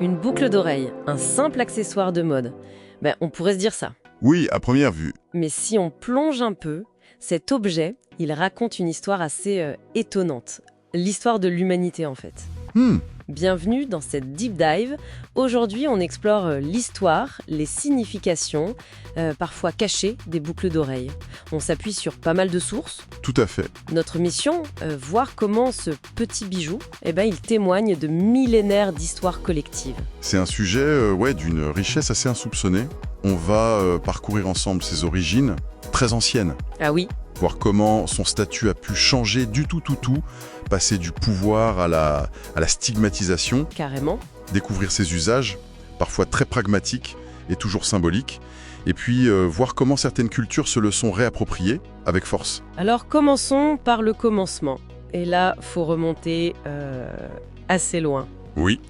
Une boucle d'oreille, un simple accessoire de mode. On pourrait se dire ça. Oui, à première vue. Mais si on plonge un peu, cet objet, il raconte une histoire assez étonnante. L'histoire de l'humanité en fait. Bienvenue dans cette deep dive. Aujourd'hui, on explore l'histoire, les significations, parfois cachées des boucles d'oreilles. On s'appuie sur pas mal de sources. Tout à fait. Notre mission, voir comment ce petit bijou, il témoigne de millénaires d'histoire collective. C'est un sujet d'une richesse assez insoupçonnée. On va parcourir ensemble ses origines, très anciennes. Ah oui. Voir comment son statut a pu changer du tout, passer du pouvoir à la stigmatisation. Carrément. Découvrir ses usages, parfois très pragmatiques et toujours symboliques. Et puis voir comment certaines cultures se le sont réappropriées avec force. Alors commençons par le commencement. Et là, faut remonter assez loin. Oui.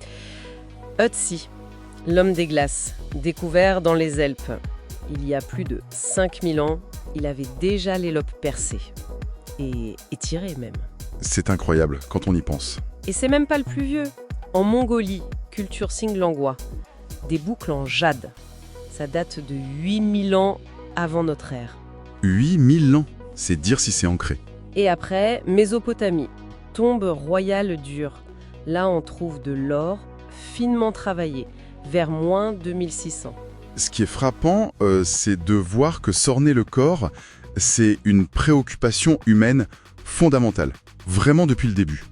Ötzi, l'homme des glaces, découvert dans les Alpes. Il y a plus de 5000 ans, il avait déjà les lobes percés. Et étirés même. C'est incroyable quand on y pense. Et c'est même pas le plus vieux. En Mongolie, culture Singlangwa, des boucles en jade. Ça date de 8000 ans avant notre ère. 8000 ans, c'est dire si c'est ancré. Et après, Mésopotamie, tombe royale dure. Là, on trouve de l'or finement travaillé, vers moins 2600. Ce qui est frappant, c'est de voir que s'orner le corps, c'est une préoccupation humaine fondamentale, vraiment depuis le début.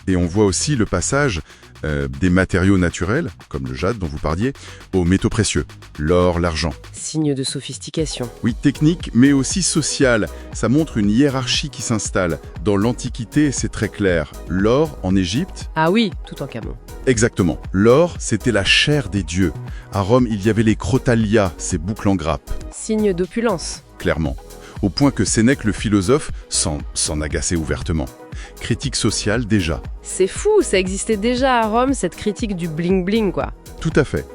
Et on voit aussi le passage des matériaux naturels, comme le jade dont vous parliez, aux métaux précieux, l'or, l'argent. Signe de sophistication. Oui, technique, mais aussi sociale. Ça montre une hiérarchie qui s'installe. Dans l'Antiquité, c'est très clair. L'or, en Égypte... Ah oui, tout en Camon. Exactement. L'or, c'était la chair des dieux. À Rome, il y avait les crotalias, ces boucles en grappe. Signe d'opulence. Clairement. Au point que Sénèque, le philosophe, s'en agaçait ouvertement. Critique sociale déjà. C'est fou, ça existait déjà à Rome, cette critique du bling-bling, quoi. Tout à fait.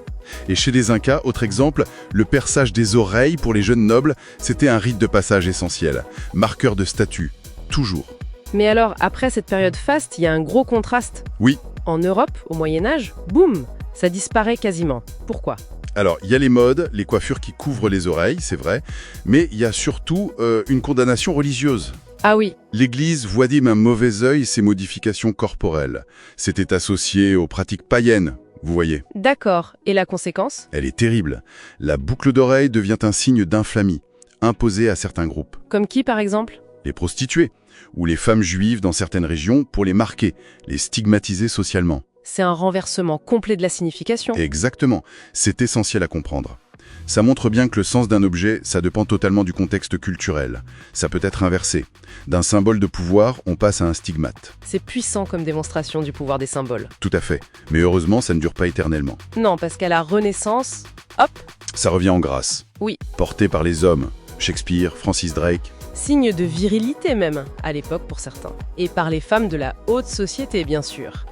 Et chez les Incas, autre exemple, le perçage des oreilles pour les jeunes nobles, c'était un rite de passage essentiel. Marqueur de statut. Toujours. Mais alors, après cette période faste, il y a un gros contraste. Oui. En Europe, au Moyen-Âge, boum, ça disparaît quasiment. Pourquoi ? Alors, il y a les modes, les coiffures qui couvrent les oreilles, c'est vrai, mais il y a surtout une condamnation religieuse. Ah oui. L'Église voit d'un mauvais œil ces modifications corporelles. C'était associé aux pratiques païennes, vous voyez. D'accord. Et la conséquence ? Elle est terrible. La boucle d'oreille devient un signe d'infamie, imposé à certains groupes. Comme qui, par exemple ? Les prostituées, ou les femmes juives dans certaines régions pour les marquer, les stigmatiser socialement. C'est un renversement complet de la signification. Exactement. C'est essentiel à comprendre. Ça montre bien que le sens d'un objet, ça dépend totalement du contexte culturel. Ça peut être inversé. D'un symbole de pouvoir, on passe à un stigmate. C'est puissant comme démonstration du pouvoir des symboles. Tout à fait. Mais heureusement, ça ne dure pas éternellement. Non, parce qu'à la Renaissance, hop. Ça revient en grâce. Oui. Porté par les hommes. Shakespeare, Francis Drake. Signe de virilité même, à l'époque pour certains. Et par les femmes de la haute société, bien sûr.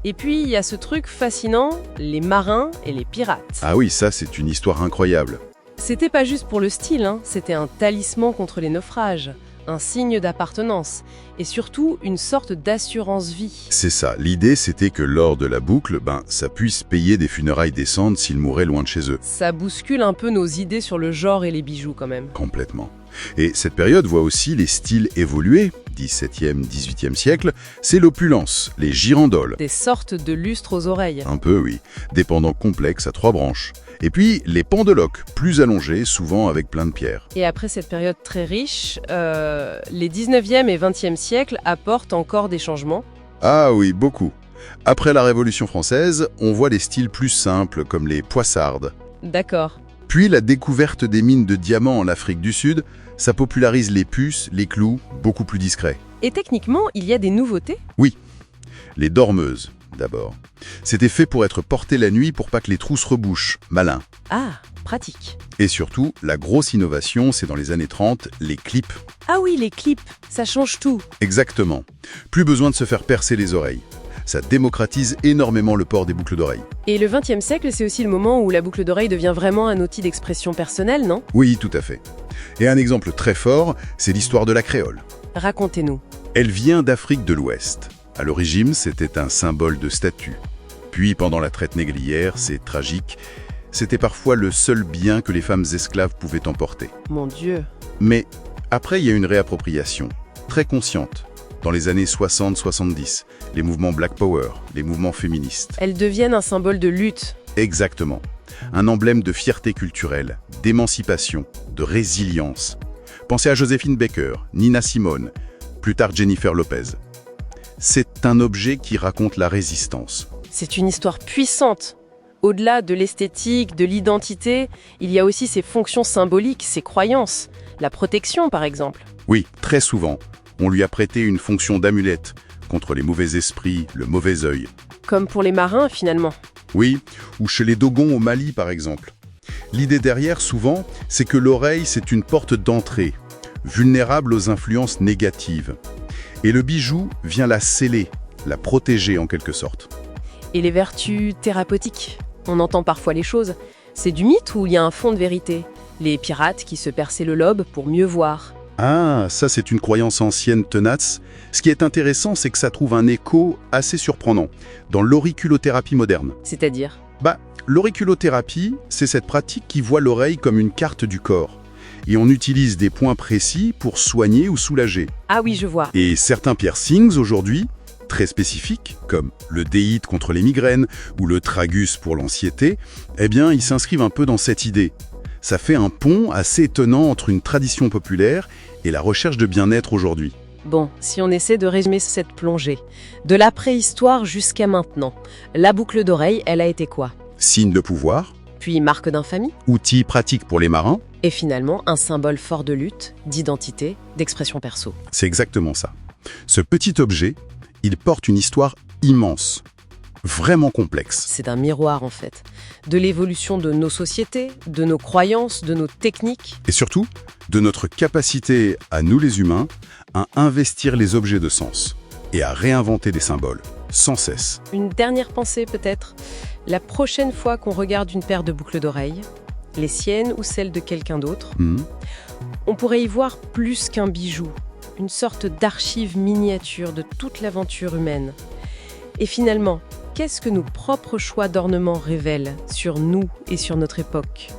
Et puis, il y a ce truc fascinant, les marins et les pirates. Ah oui, ça, c'est une histoire incroyable. C'était pas juste pour le style, c'était un talisman contre les naufrages, un signe d'appartenance, et surtout une sorte d'assurance vie. C'est ça. L'idée, c'était que l'or de la boucle, ça puisse payer des funérailles décentes s'ils mouraient loin de chez eux. Ça bouscule un peu nos idées sur le genre et les bijoux, quand même. Complètement. Et cette période voit aussi les styles évoluer, 17e, 18e siècle, c'est l'opulence, les girandoles. Des sortes de lustres aux oreilles. Un peu, oui. Des pendants complexes à 3 branches. Et puis, les pendeloques, plus allongés, souvent avec plein de pierres. Et après cette période très riche, les 19e et 20e siècles apportent encore des changements. Ah oui, beaucoup. Après la Révolution française, on voit des styles plus simples, comme les poissardes. D'accord. Puis la découverte des mines de diamants en Afrique du Sud, ça popularise les puces, les clous, beaucoup plus discrets. Et techniquement, il y a des nouveautés ? Oui. Les dormeuses, d'abord. C'était fait pour être porté la nuit pour pas que les trous se rebouchent. Malin. Ah, pratique. Et surtout, la grosse innovation, c'est dans les années 30, les clips. Ah oui, les clips, ça change tout. Exactement. Plus besoin de se faire percer les oreilles. Ça démocratise énormément le port des boucles d'oreilles. Et le XXe siècle, c'est aussi le moment où la boucle d'oreille devient vraiment un outil d'expression personnelle, non ? Oui, tout à fait. Et un exemple très fort, c'est l'histoire de la créole. Racontez-nous. Elle vient d'Afrique de l'Ouest. À l'origine, c'était un symbole de statut. Puis pendant la traite négrière, c'est tragique, c'était parfois le seul bien que les femmes esclaves pouvaient emporter. Mon Dieu. Mais après, il y a une réappropriation, très consciente. Dans les années 60-70, les mouvements Black Power, les mouvements féministes. Elles deviennent un symbole de lutte. Exactement. Un emblème de fierté culturelle, d'émancipation, de résilience. Pensez à Joséphine Baker, Nina Simone, plus tard Jennifer Lopez. C'est un objet qui raconte la résistance. C'est une histoire puissante. Au-delà de l'esthétique, de l'identité, il y a aussi ses fonctions symboliques, ses croyances. La protection, par exemple. Oui, très souvent, on lui a prêté une fonction d'amulette contre les mauvais esprits, le mauvais œil. Comme pour les marins, finalement. Oui, ou chez les Dogons au Mali, par exemple. L'idée derrière, souvent, c'est que l'oreille, c'est une porte d'entrée, vulnérable aux influences négatives. Et le bijou vient la sceller, la protéger en quelque sorte. Et les vertus thérapeutiques? On entend parfois les choses. C'est du mythe ou il y a un fond de vérité? Les pirates qui se perçaient le lobe pour mieux voir. Ah, ça c'est une croyance ancienne tenace. Ce qui est intéressant, c'est que ça trouve un écho assez surprenant dans l'auriculothérapie moderne. C'est-à-dire? L'auriculothérapie, c'est cette pratique qui voit l'oreille comme une carte du corps. Et on utilise des points précis pour soigner ou soulager. Ah oui, je vois. Et certains piercings aujourd'hui, très spécifiques, comme le déite contre les migraines ou le tragus pour l'anxiété, eh bien, ils s'inscrivent un peu dans cette idée. Ça fait un pont assez étonnant entre une tradition populaire et la recherche de bien-être aujourd'hui. Bon, si on essaie de résumer cette plongée, de la préhistoire jusqu'à maintenant, la boucle d'oreille, elle a été quoi? Signe de pouvoir, Puis marque d'infamie, outil pratique pour les marins, et finalement un symbole fort de lutte, d'identité, d'expression perso. c'est exactement ça. Ce petit objet, il porte une histoire immense, vraiment complexe. C'est un miroir en fait, de l'évolution de nos sociétés, de nos croyances, de nos techniques. Et surtout, de notre capacité à nous les humains, à investir les objets de sens et à réinventer des symboles, sans cesse. Une dernière pensée peut-être. La prochaine fois qu'on regarde une paire de boucles d'oreilles, les siennes ou celles de quelqu'un d'autre, on pourrait y voir plus qu'un bijou, une sorte d'archive miniature de toute l'aventure humaine. Et finalement, qu'est-ce que nos propres choix d'ornement révèlent sur nous et sur notre époque ?